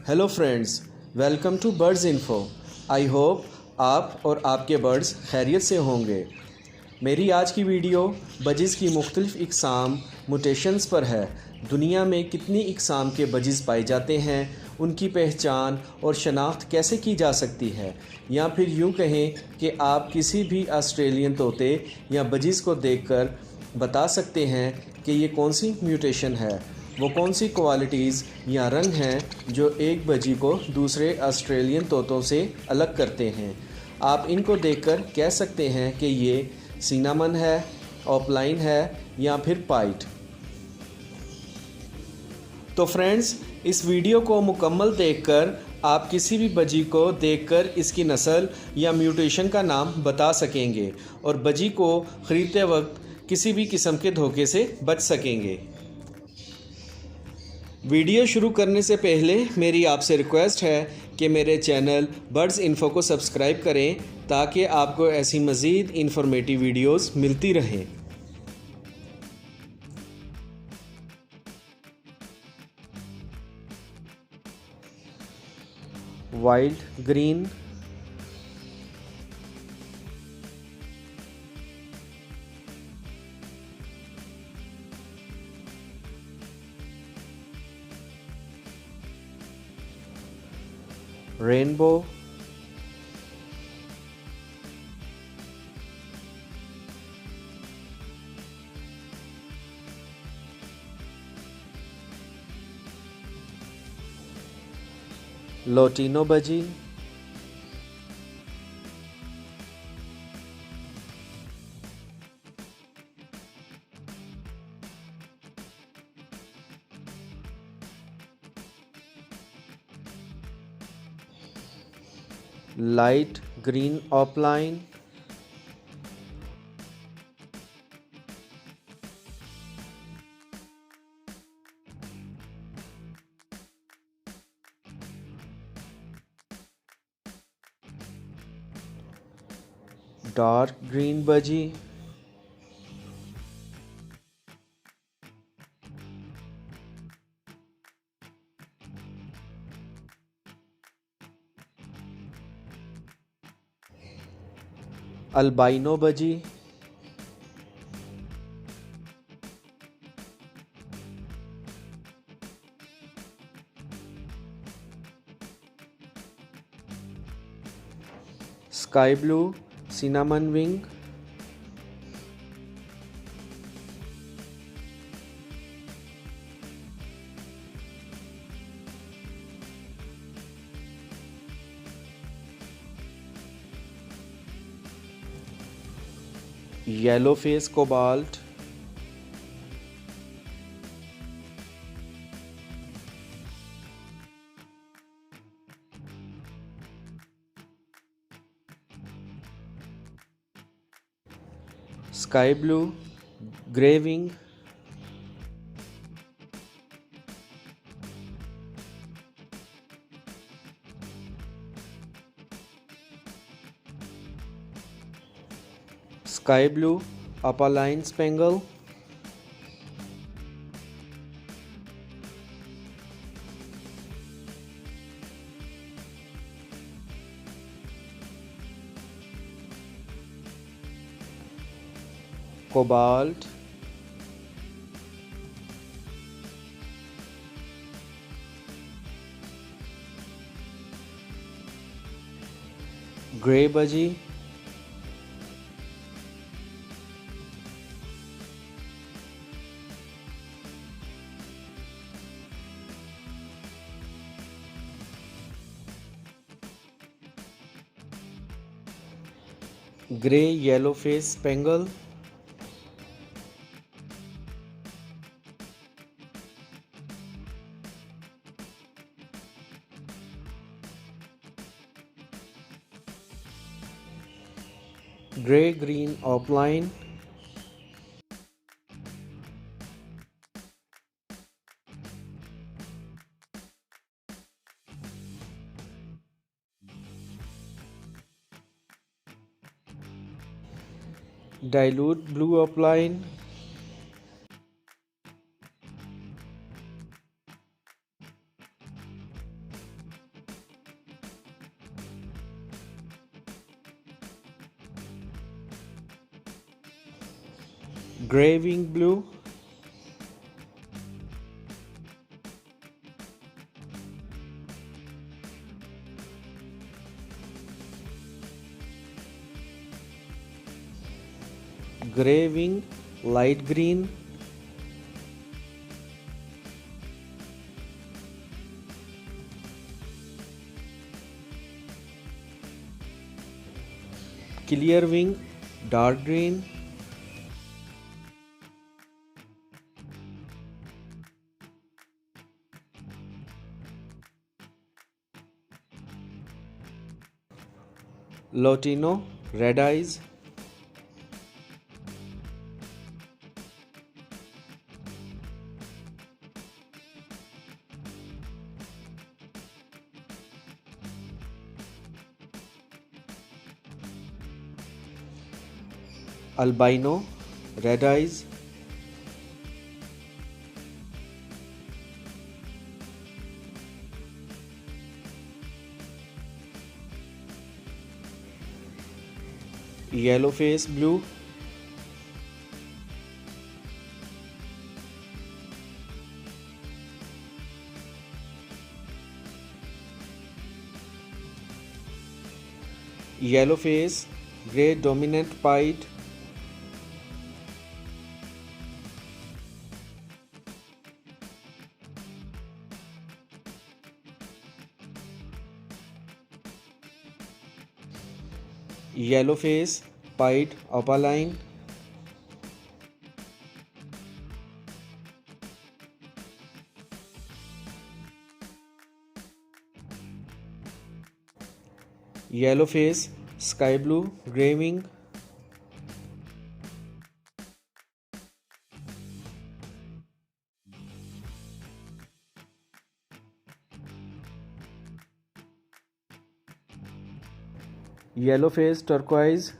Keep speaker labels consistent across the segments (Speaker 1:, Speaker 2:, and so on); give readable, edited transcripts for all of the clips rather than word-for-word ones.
Speaker 1: Hello friends, welcome to birds info. I hope आप और आपके बर्ड्स खैरियत से होंगे। मेरी आज की वीडियो बजिज़ की मुख्तलिफ़ इकसाम म्यूटेशंस पर है। दुनिया में कितनी इकसाम के बजिज़ पाए जाते हैं, उनकी पहचान और शनाख्त कैसे की जा सकती है, या फिर यूँ कहें कि आप किसी भी ऑस्ट्रेलियन तोते या बजिज़ को देखकर बता सकते हैं कि ये कौन सी म्यूटेशन है। वो कौन सी क्वालिटीज़ या रंग हैं जो एक बजी को दूसरे ऑस्ट्रेलियन तोतों से अलग करते हैं। आप इनको देखकर कह सकते हैं कि ये सिनामन है, ऑफलाइन है या फिर पाइट। तो फ्रेंड्स, इस वीडियो को मुकम्मल देखकर आप किसी भी बजी को देखकर इसकी नस्ल या म्यूटेशन का नाम बता सकेंगे और बजी को ख़रीदते वक्त किसी भी किस्म के धोखे से बच सकेंगे। वीडियो शुरू करने से पहले मेरी आपसे रिक्वेस्ट है कि मेरे चैनल बर्ड्स इन्फो को सब्सक्राइब करें ताकि आपको ऐसी मज़ीद इन्फॉर्मेटिव वीडियोस मिलती रहें। Wild green, rainbow, lutino budgie, light green opaline, dark green budgie, albino budgie, sky blue cinnamon wing, yellow face cobalt, sky blue grey wing, sky blue opaline spangle, cobalt, grey budgie, grey yellow face spangle, grey green opaline, dilute blue opaline, Grey wing blue, grey wing light green, clear wing dark green, Lotino red eyes, albino red eyes, yellow face blue, yellow face grey dominant pied, yellow face pied opaline, yellow face sky blue grey wing, yellow face turquoise,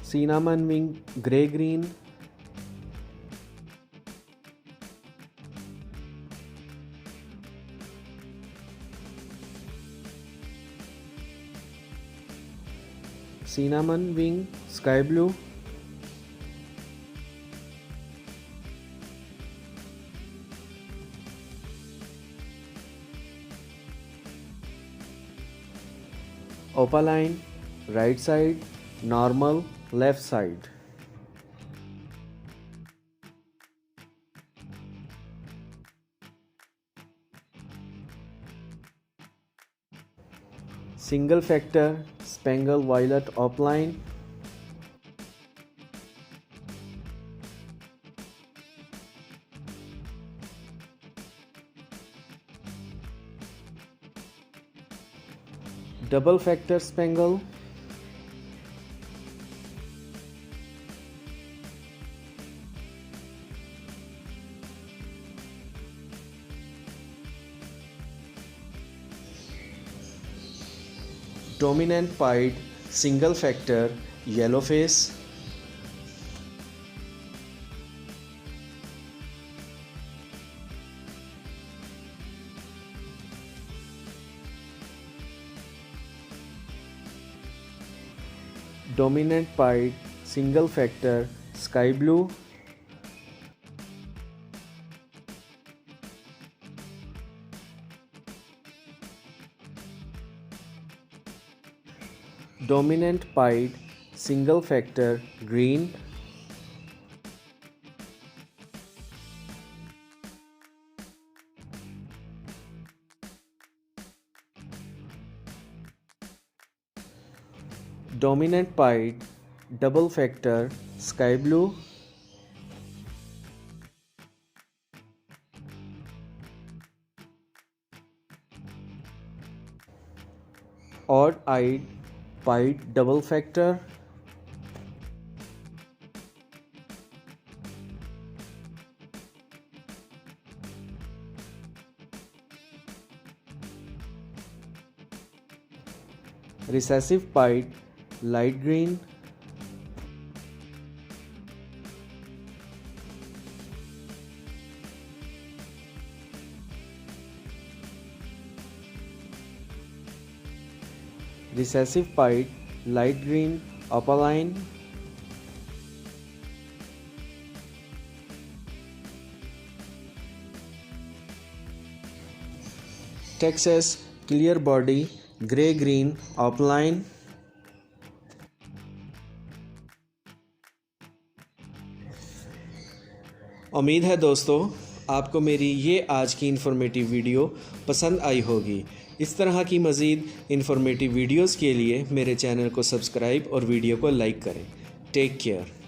Speaker 1: cinnamon wing grey green, cinnamon wing sky blue, opaline right side, normal left side, single factor spangle violet opaline, double factor spangle, dominant pied single factor yellow face, dominant pied single factor sky blue, dominant pied single factor green, dominant pied double factor sky blue, odd-eyed pied double factor, recessive pied light green, recessive pied, light green, opaline, Texas, clear body, grey green, opaline, उम्मीद है दोस्तों आपको मेरी ये आज की informative video पसंद आई होगी। इस तरह की मज़ीद इन्फॉर्मेटिव वीडियोस के लिए मेरे चैनल को सब्सक्राइब और वीडियो को लाइक करें। Take care.